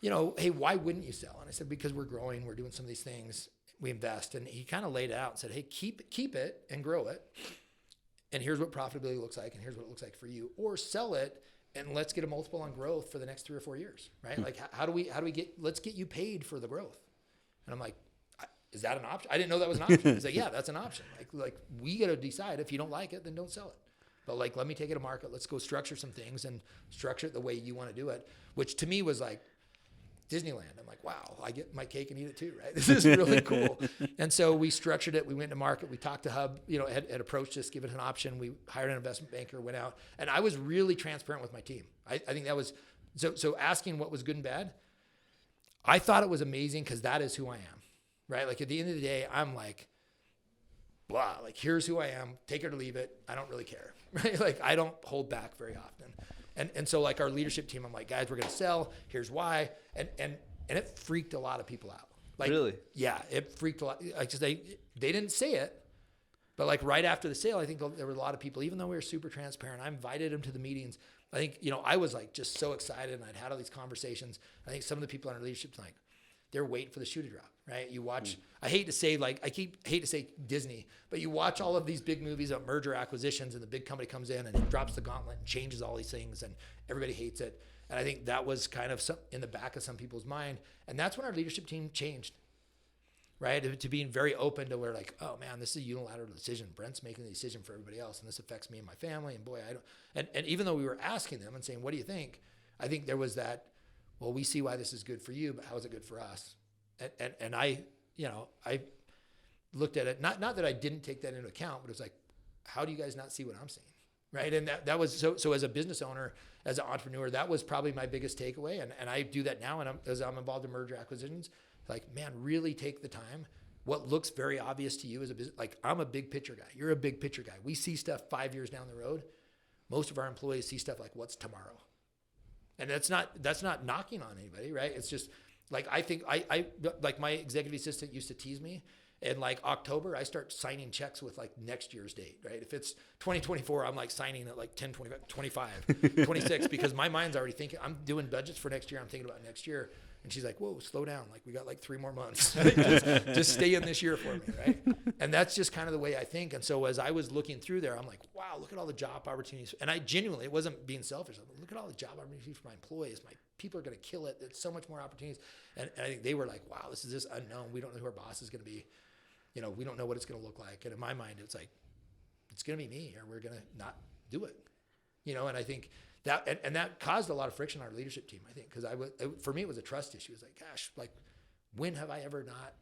hey, why wouldn't you sell? And I said, because we're growing. We're doing some of these things. We invest. And he kind of laid it out and said, hey, keep it and grow it. And here's what profitability looks like. And here's what it looks like for you. Or sell it and let's get a multiple on growth for the next 3 or 4 years, right? Like, how do we let's get you paid for the growth. And I'm like, is that an option? I didn't know that was an option. He's like, yeah, that's an option. Like we got to decide if you don't like it, then don't sell it. But like, let me take it to market. Let's go structure some things and structure it the way you want to do it, which to me was like Disneyland. I'm like, wow, I get my cake and eat it too, right? This is really cool. And so we structured it. We went to market. We talked to Hub, had approached us, give it an option. We hired an investment banker, went out. And I was really transparent with my team. I think that was, so asking what was good and bad, I thought it was amazing because that is who I am, right? Like at the end of the day, I'm like, blah, like here's who I am, take it or leave it. I don't really care, right? Like I don't hold back very often. And so like our leadership team, I'm like, guys, we're going to sell. Here's why. And it freaked a lot of people out. Like, really? Yeah, it freaked a lot. Like they didn't say it, but like right after the sale, I think there were a lot of people, even though we were super transparent, I invited them to the meetings. I think, I was like just so excited and I'd had all these conversations. I think some of the people on our leadership, like they're waiting for the shoe to drop, right? You watch, I hate to say Disney, but you watch all of these big movies about merger acquisitions and the big company comes in and it drops the gauntlet and changes all these things and everybody hates it. And I think that was kind of in the back of some people's mind. And that's when our leadership team changed, right? To being very open to where like, oh man, this is a unilateral decision. Brent's making the decision for everybody else. And this affects me and my family. And boy, I don't, and even though we were asking them and saying, what do you think? I think there was that, well, we see why this is good for you, but how is it good for us? And I looked at it, not that I didn't take that into account, but it was like, how do you guys not see what I'm seeing? Right. And that was so as a business owner, as an entrepreneur, that was probably my biggest takeaway. And I do that now. And as I'm involved in merger acquisitions, like, man, really take the time. What looks very obvious to you as a business, like I'm a big picture guy. You're a big picture guy. We see stuff 5 years down the road. Most of our employees see stuff like what's tomorrow. And that's not knocking on anybody, right? It's just like, I think I like my executive assistant used to tease me. In like October, I start signing checks with like next year's date, right? If it's 2024, I'm like signing at like 10, 25, 26, because my mind's already thinking, I'm doing budgets for next year. I'm thinking about next year. And she's like, whoa, slow down. Like, we got like 3 more months. just stay in this year for me, right? And that's just kind of the way I think. And so as I was looking through there, I'm like, wow, look at all the job opportunities. And I genuinely, it wasn't being selfish. I'm like, look at all the job opportunities for my employees. My people are going to kill it. There's so much more opportunities. And I think they were like, wow, this is this unknown. We don't know who our boss is going to be. You know, we don't know what it's going to look like. And in my mind, it's like, it's going to be me, or we're going to not do it. You know, and I think that, and that caused a lot of friction on our leadership team, I think, because for me, it was a trust issue. It was like, gosh, like, when have I ever not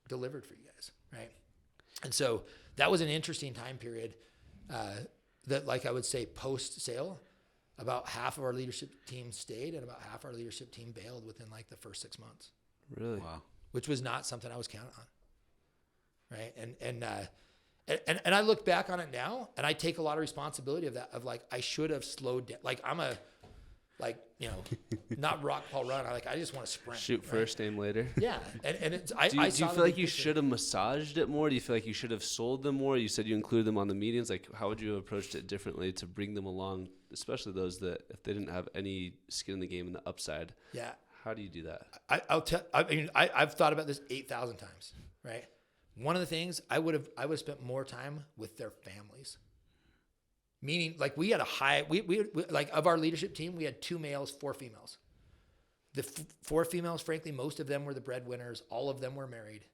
delivered for you guys, right? And so that was an interesting time period that, like I would say, post-sale, about half of our leadership team stayed and about half our leadership team bailed within like the first 6 months. Really? Wow. Which was not something I was counting on. Right. And I look back on it now and I take a lot of responsibility of that, of like, I should have slowed down. Like, I'm not rock, Paul, run. I just want to sprint. Shoot first, aim later. Yeah. And it's, do you feel like you should have massaged it more? Do you feel like you should have sold them more? You said you included them on the meetings. Like, how would you have approached it differently to bring them along, especially those that, if they didn't have any skin in the game in the upside? Yeah. How do you do that? I've thought about this 8,000 times, right? One of the things I would have spent more time with their families. Meaning, like, we had we like, of our leadership team, we had 2 males, 4 females. The 4 females, frankly, most of them were the breadwinners. All of them were married.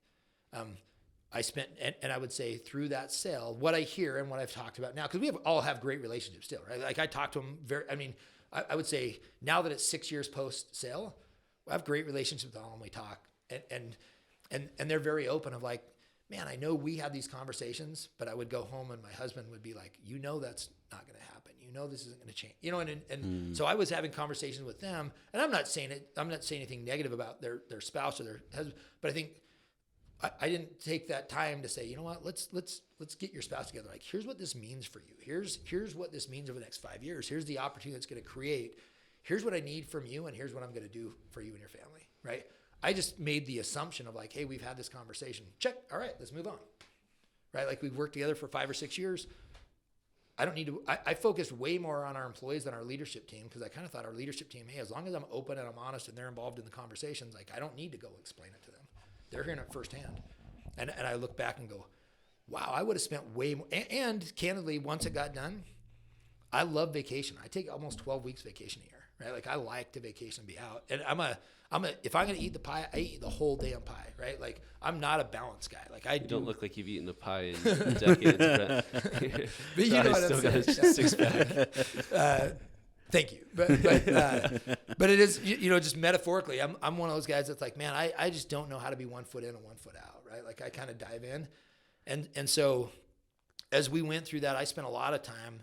I spent, and I would say through that sale, what I hear and what I've talked about now, because all have great relationships still, right? Like, I talk to them I would say now that it's 6 years post sale, I have great relationships with all, and we talk, and they're very open of like, man, I know we had these conversations, but I would go home and my husband would be like, you know, that's not going to happen. You know, this isn't going to change. You know, and so I was having conversations with them, and I'm not saying anything negative about their spouse or their husband, but I think I didn't take that time to say, you know what, let's get your spouse together. Like, here's what this means for you. Here's what this means over the next 5 years. Here's the opportunity it's going to create. Here's what I need from you, and here's what I'm going to do for you and your family, right? I just made the assumption of like, hey, we've had this conversation. Check. All right, let's move on. Right? Like, we've worked together for 5 or 6 years. I don't need to, I focused way more on our employees than our leadership team, because I kind of thought our leadership team, hey, as long as I'm open and I'm honest and they're involved in the conversations, like, I don't need to go explain it to them. They're hearing it firsthand. And I look back and go, wow, I would have spent way more. And candidly, once it got done, I love vacation. I take almost 12 weeks vacation a year, right? Like, I like to vacation and be out. And if I'm going to eat the pie, I eat the whole damn pie, right? Like, I'm not a balanced guy. Like, You don't look like you've eaten a pie in decades, Brent. But you know what I'm saying. Got a six-pack. Thank you. But it is, just metaphorically, I'm one of those guys that's like, man, I just don't know how to be 1 foot in and 1 foot out, right? Like, I kind of dive in. And so as we went through that, I spent a lot of time,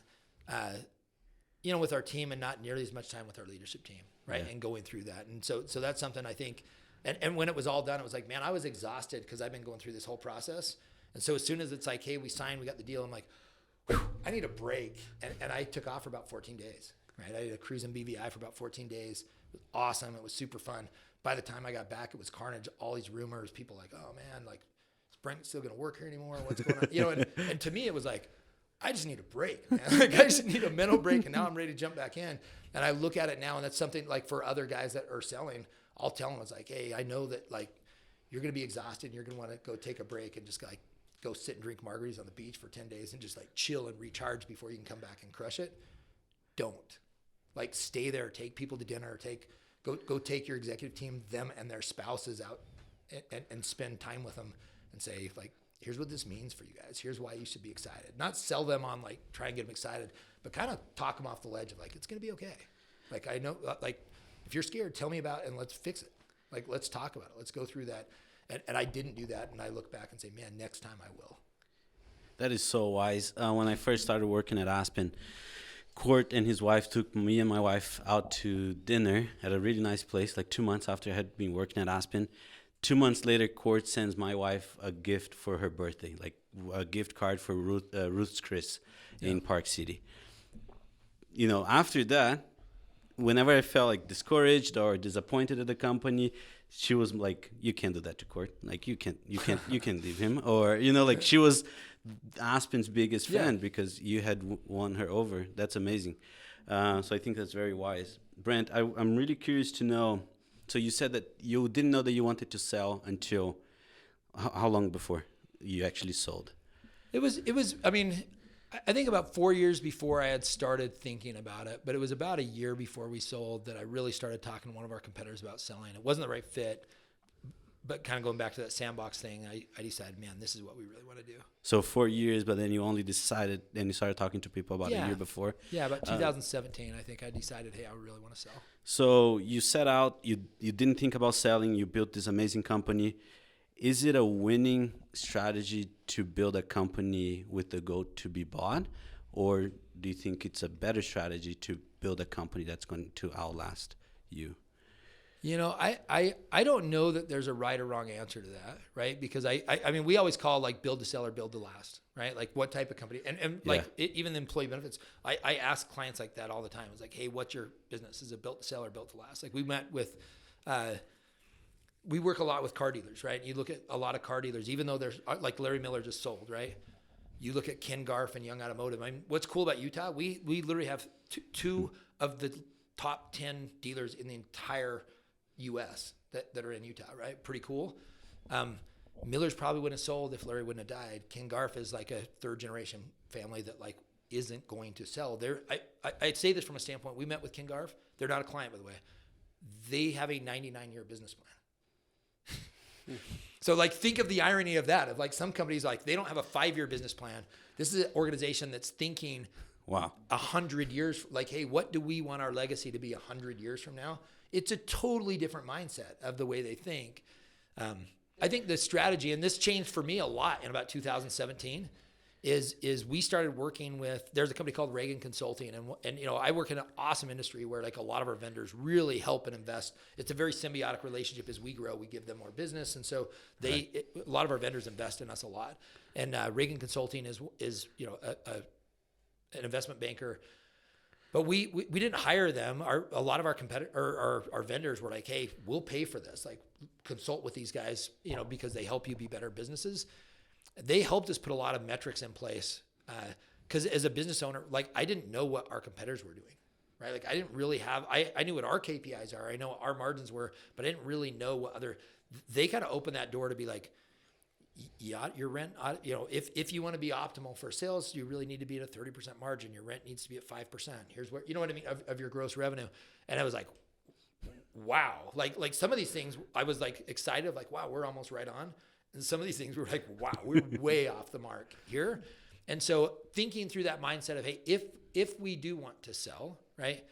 with our team, and not nearly as much time with our leadership team, right? Yeah. And going through that. And so that's something I think, and when it was all done, it was like, man, I was exhausted because I've been going through this whole process. And so as soon as it's like, hey, we signed, we got the deal, I'm like, whew, I need a break. And I took off for about 14 days, right? I did a cruise in BVI for about 14 days. It was awesome. It was super fun. By the time I got back, it was carnage. All these rumors, people like, oh man, like, is Brent still going to work here anymore? What's going on? And to me, it was like, I just need a break, man. Like, I just need a mental break, and now I'm ready to jump back in. And I look at it now, and that's something like for other guys that are selling, I'll tell them, it's like, hey, I know that like you're going to be exhausted, and you're going to want to go take a break and just like go sit and drink margaritas on the beach for 10 days and just like chill and recharge before you can come back and crush it. Don't. Like, stay there, take people to dinner, go take your executive team, them and their spouses out and spend time with them and say, like, here's what this means for you guys. Here's why you should be excited. Not sell them on, like, try and get them excited, but kind of talk them off the ledge of, like, it's going to be okay. Like, I know, like, if you're scared, tell me about it and let's fix it. Like, let's talk about it. Let's go through that. And I didn't do that. And I look back and say, man, next time I will. That is so wise. When I first started working at Aspen, Court and his wife took me and my wife out to dinner at a really nice place, like 2 months after I had been working at Aspen. 2 months later, Court sends my wife a gift for her birthday, like a gift card for Ruth's Chris in Park City. You know, after that, whenever I felt like discouraged or disappointed at the company, she was like, "You can't do that to Court. Like you can't leave him." Or you know, like she was Aspen's biggest fan because you had won her over. That's amazing. So I think that's very wise. Brent, I'm really curious to know. So you said that you didn't know that you wanted to sell until how long before you actually sold? It was. I mean, I think about 4 years before I had started thinking about it, but it was about a year before we sold that I really started talking to one of our competitors about selling. It wasn't the right fit, but kind of going back to that sandbox thing, I decided, man, this is what we really want to do. So 4 years, but then you only decided, and you started talking to people about a year before. Yeah, about 2017, I think I decided, hey, I really want to sell. So you set out, you didn't think about selling, you built this amazing company. Is it a winning strategy to build a company with the goal to be bought? Or do you think it's a better strategy to build a company that's going to outlast you? You know, I don't know that there's a right or wrong answer to that, right? Because I mean, we always call like build to sell or build to last, right? Like what type of company, and like even the employee benefits, I ask clients like that all the time. It's like, hey, what's your business? Is it built to sell or built to last? Like we met with, we work a lot with car dealers, right? You look at a lot of car dealers, even though there's like Larry Miller just sold, right? You look at Ken Garf and Young Automotive. I mean, what's cool about Utah? We literally have two of the top 10 dealers in the entire U.S. that are in Utah, right? Pretty cool. Miller's probably wouldn't have sold if Larry wouldn't have died. Ken Garf is like a third generation family that like isn't going to sell. I'd say this from a standpoint. We met with Ken Garf. They're not a client, by the way. They have a 99-year business plan. So like think of the irony of that, of like some companies like they don't have a 5-year business plan. This is an organization that's thinking 100 years, like, hey, what do we want our legacy to be 100 years from now? It's a totally different mindset of the way they think. I think the strategy, and this changed for me a lot in about 2017, is we started working with, there's a company called Reagan Consulting, and you know, I work in an awesome industry where like a lot of our vendors really help and invest. It's a very symbiotic relationship. As we grow, we give them more business, and so a lot of our vendors invest in us a lot. And Reagan Consulting is you know an investment banker. But we didn't hire them. A lot of our our vendors were like, hey, we'll pay for this. Like consult with these guys, you know, because they help you be better businesses. They helped us put a lot of metrics in place. Because as a business owner, like I didn't know what our competitors were doing, right? Like I didn't really have, I knew what our KPIs are. I know what our margins were, but I didn't really know what they kind of opened that door to be like, yeah, your rent, you know, if you want to be optimal for sales, you really need to be at a 30% margin. Your rent needs to be at 5%. Here's what, you know what I mean, of your gross revenue. And I was like, wow. Like some of these things I was like excited, like, wow, we're almost right on. And some of these things were like, wow, we're way off the mark here. And so thinking through that mindset of, hey, if we do want to sell, right,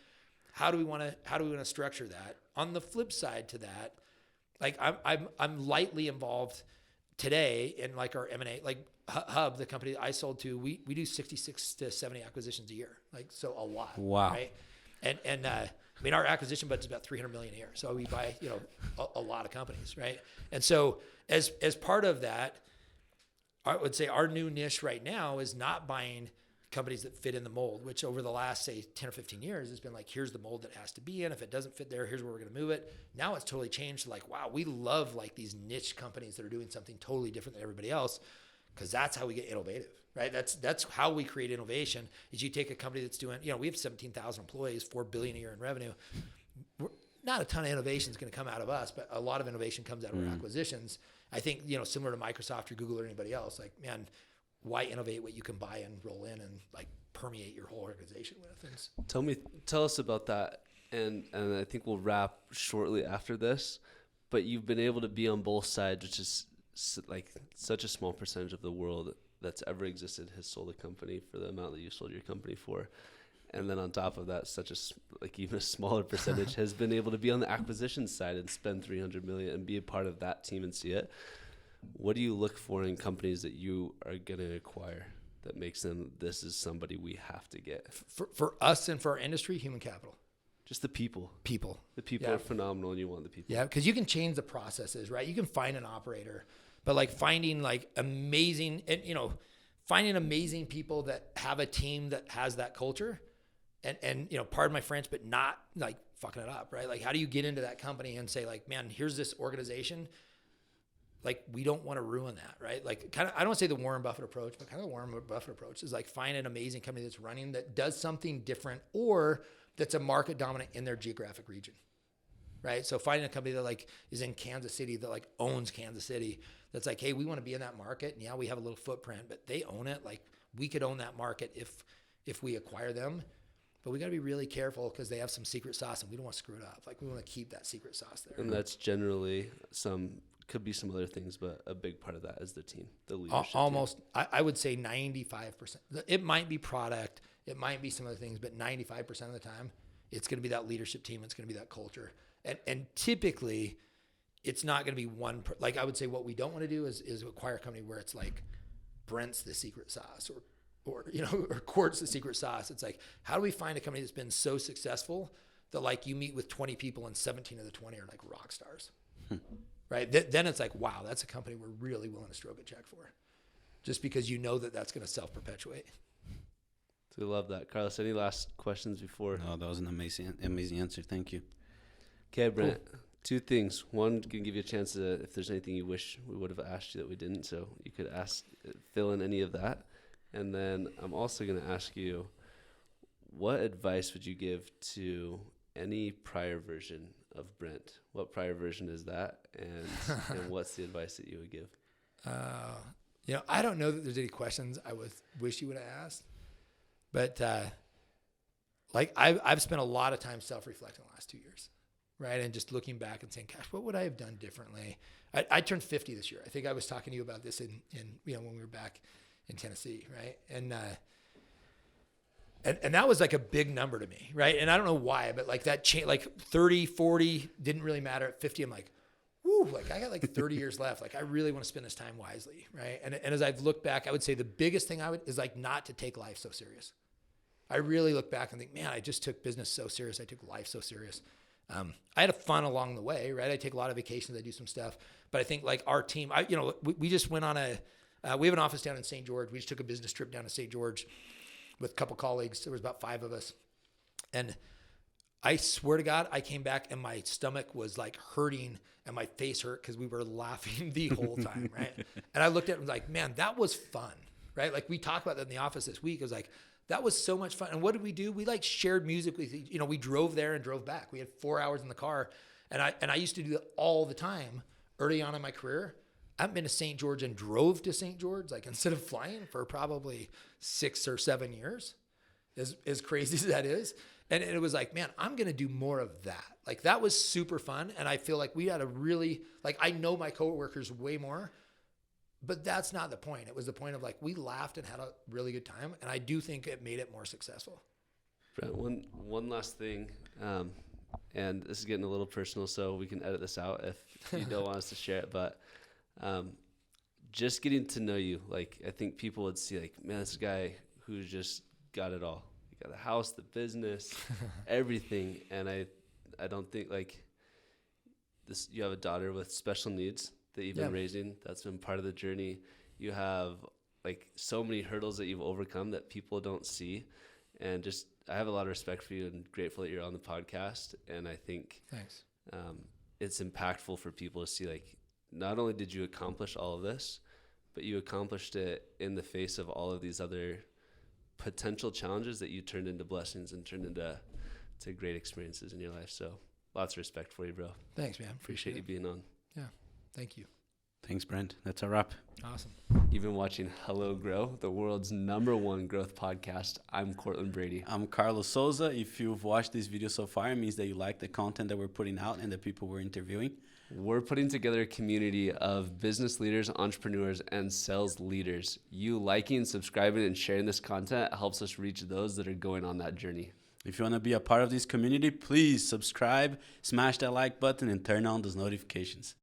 how do we want to structure that? On the flip side to that, like I'm lightly involved today in like our M&A, like Hub, the company that I sold to, we do 66 to 70 acquisitions a year. Like, so a lot. Wow. Right. And I mean, our acquisition budget is about $300 million a year. So we buy, you know, a lot of companies. Right. And so as part of that, I would say our new niche right now is not buying companies that fit in the mold, which over the last, say, 10 or 15 years has been like, here's the mold that it has to be in. If it doesn't fit there, here's where we're going to move it. Now it's totally changed to like, wow, we love like these niche companies that are doing something totally different than everybody else, because that's how we get innovative, right? That's how we create innovation. Is you take a company that's doing, you know, we have 17,000 employees, $4 billion a year in revenue. Not a ton of innovation is going to come out of us, but a lot of innovation comes out of our acquisitions. I think, you know, similar to Microsoft or Google or anybody else, like, man, why innovate what you can buy and roll in and like permeate your whole organization with? And tell us about that. And I think we'll wrap shortly after this, but you've been able to be on both sides, which is like such a small percentage of the world that's ever existed has sold a company for the amount that you sold your company for. And then on top of that, like even a smaller percentage has been able to be on the acquisition side and spend 300 million and be a part of that team and see it. What do you look for in companies that you are going to acquire that makes them, this is somebody we have to get? For us and for our industry, human capital. Just the people. People. The people are phenomenal, and you want the people. Yeah, because you can change the processes, right? You can find an operator, but like finding like amazing, and finding amazing people that have a team that has that culture, and pardon my French, but not like fucking it up, right? Like, how do you get into that company and say like, man, here's this organization. Like, we don't want to ruin that, right? Like, kind of, I don't want to say the Warren Buffett approach, but kind of the Warren Buffett approach is like, find an amazing company that's running, that does something different, or that's a market dominant in their geographic region, right? So finding a company that like is in Kansas City, that like owns Kansas City, that's like, hey, we want to be in that market. And yeah, we have a little footprint, but they own it. Like, we could own that market if we acquire them, but we got to be really careful because they have some secret sauce and we don't want to screw it up. Like, we want to keep that secret sauce there. And that's generally could be some other things, but a big part of that is the team, the leadership almost team. I would say 95%. It might be product, it might be some other things, but 95% of the time, it's going to be that leadership team. It's going to be that culture. And typically, it's not going to be one. Like, I would say what we don't want to do is acquire a company where it's like BRENT's the secret sauce, or Quart's the secret sauce. It's like, how do we find a company that's been so successful that like you meet with 20 people and 17 of the 20 are like rock stars, right? Then it's like, wow, that's a company we're really willing to stroke a check for, just because that's going to self-perpetuate. We love that. Carlos, any last questions before? No, that was an amazing answer. Thank you. Okay, Brent, cool. 2 things. One, can give you a chance to, if there's anything you wish we would have asked you that we didn't, so you could fill in any of that. And then I'm also going to ask you, what advice would you give to any prior version of Brent? What prior version is that? And what's the advice that you would give? I don't know that there's any questions I would wish you would have asked. But like I've spent a lot of time self-reflecting the last 2 years, right? And just looking back and saying, gosh, what would I have done differently? I turned 50 this year. I think I was talking to you about this in when we were back in Tennessee, right? And that was like a big number to me, right? And I don't know why, but like that change, like 30, 40 didn't really matter. At 50, I'm like, woo, like I got like 30 years left. Like, I really want to spend this time wisely, right? And as I've looked back, I would say the biggest thing is like not to take life so serious. I really look back and think, man, I just took business so serious. I took life so serious. I had fun along the way, right? I take a lot of vacations. I do some stuff. But I think like our team, we just went on we have an office down in St. George. We just took a business trip down to St. George with a couple colleagues. There was about 5 of us. And I swear to God, I came back and my stomach was like hurting and my face hurt because we were laughing the whole time, right? And I looked at it and was like, man, that was fun, right? Like, we talked about that in the office this week. It was like, that was so much fun. And what did we do? We like shared music with, we drove there and drove back. We had 4 hours in the car. And I used to do that all the time early on in my career. I haven't been to St. George and drove to St. George, like, instead of flying, for probably 6 or 7 years, as crazy as that is. And it was like, man, I'm going to do more of that. Like, that was super fun. And I feel like we had a really, like, I know my coworkers way more, but that's not the point. It was the point of like, we laughed and had a really good time. And I do think it made it more successful. Brent, one last thing. And this is getting a little personal, so we can edit this out if you don't want us to share it. But just getting to know you, like, I think people would see like, man, this guy who's just got it all. You got the house, the business, everything. And I don't think like this, you have a daughter with special needs that you've been raising. That's been part of the journey. You have like so many hurdles that you've overcome that people don't see. And just, I have a lot of respect for you and grateful that you're on the podcast. And I think thanks. It's impactful for people to see, like, not only did you accomplish all of this, but you accomplished it in the face of all of these other potential challenges that you turned into blessings and turned into great experiences in your life. So lots of respect for you, bro. Thanks, man. Appreciate you being on. Yeah. Thank you. Thanks, Brent. That's a wrap. Awesome. You've been watching Hello Grow, the world's #1 growth podcast. I'm Cortland Brady. I'm Carlos Souza. If you've watched this video so far, it means that you like the content that we're putting out and the people we're interviewing. We're putting together a community of business leaders, entrepreneurs, and sales leaders. You liking, subscribing, and sharing this content helps us reach those that are going on that journey. If you want to be a part of this community, please subscribe, smash that like button, and turn on those notifications.